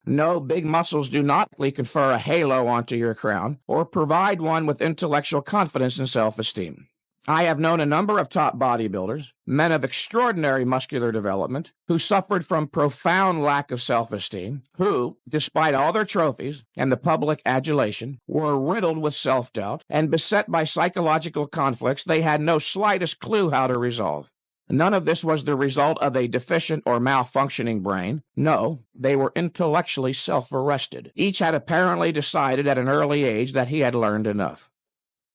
No, big muscles do not confer a halo onto your crown or provide one with intellectual confidence and self-esteem. I have known a number of top bodybuilders, men of extraordinary muscular development, who suffered from profound lack of self-esteem, who, despite all their trophies and the public adulation, were riddled with self-doubt and beset by psychological conflicts they had no slightest clue how to resolve. None of this was the result of a deficient or malfunctioning brain. No, they were intellectually self-arrested. Each had apparently decided at an early age that he had learned enough.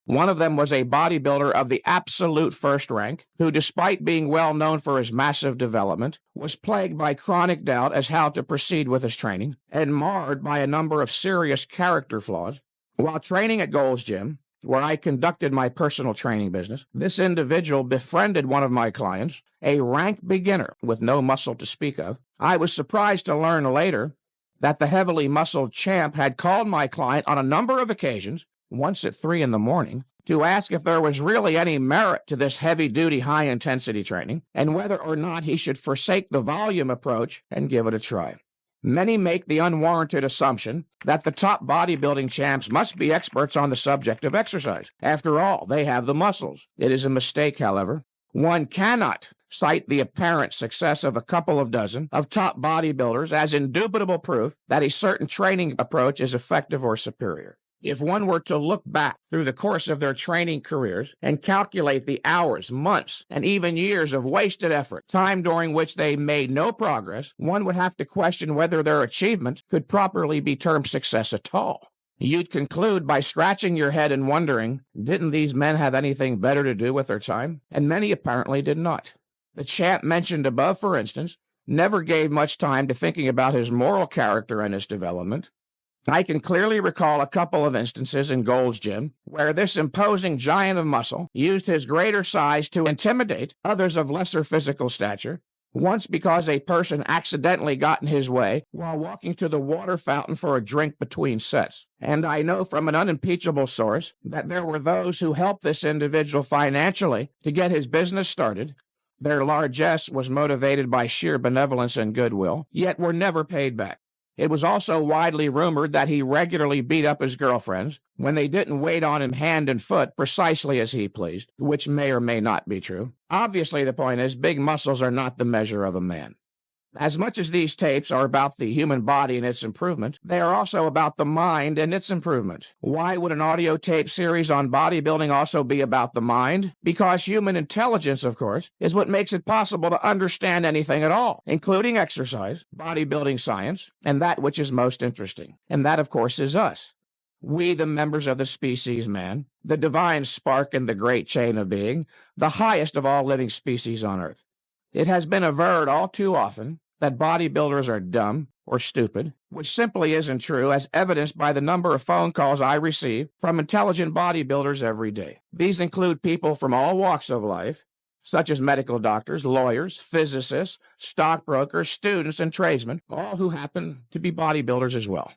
One of them was a bodybuilder of the absolute first rank, who, despite being well known for his massive development, was plagued by chronic doubt as how to proceed with his training, and marred by a number of serious character flaws. While training at Gold's Gym, where I conducted my personal training business, this individual befriended one of my clients, a rank beginner with no muscle to speak of. I was surprised to learn later that the heavily muscled champ had called my client on a number of occasions, once at 3 a.m, to ask if there was really any merit to this heavy-duty, high-intensity training, and whether or not he should forsake the volume approach and give it a try. Many make the unwarranted assumption that the top bodybuilding champs must be experts on the subject of exercise. After all, they have the muscles. It is a mistake, however. One cannot cite the apparent success of a couple of dozen of top bodybuilders as indubitable proof that a certain training approach is effective or superior. If one were to look back through the course of their training careers and calculate the hours, months, and even years of wasted effort, time during which they made no progress, one would have to question whether their achievement could properly be termed success at all. You'd conclude by scratching your head and wondering, didn't these men have anything better to do with their time? And many apparently did not. The champ mentioned above, for instance, never gave much time to thinking about his moral character and his development. I can clearly recall a couple of instances in Gold's Gym where this imposing giant of muscle used his greater size to intimidate others of lesser physical stature, once because a person accidentally got in his way while walking to the water fountain for a drink between sets. And I know from an unimpeachable source that there were those who helped this individual financially to get his business started. Their largesse was motivated by sheer benevolence and goodwill, yet were never paid back. It was also widely rumored that he regularly beat up his girlfriends when they didn't wait on him hand and foot precisely as he pleased, which may or may not be true. Obviously, the point is, big muscles are not the measure of a man. As much as these tapes are about the human body and its improvement, they are also about the mind and its improvement. Why would an audio tape series on bodybuilding also be about the mind? Because human intelligence, of course, is what makes it possible to understand anything at all, including exercise, bodybuilding science, and that which is most interesting. And that, of course, is us. We, the members of the species man, the divine spark in the great chain of being, the highest of all living species on earth. It has been averred all too often that bodybuilders are dumb or stupid, which simply isn't true, as evidenced by the number of phone calls I receive from intelligent bodybuilders every day. These include people from all walks of life, such as medical doctors, lawyers, physicists, stockbrokers, students, and tradesmen, all who happen to be bodybuilders as well.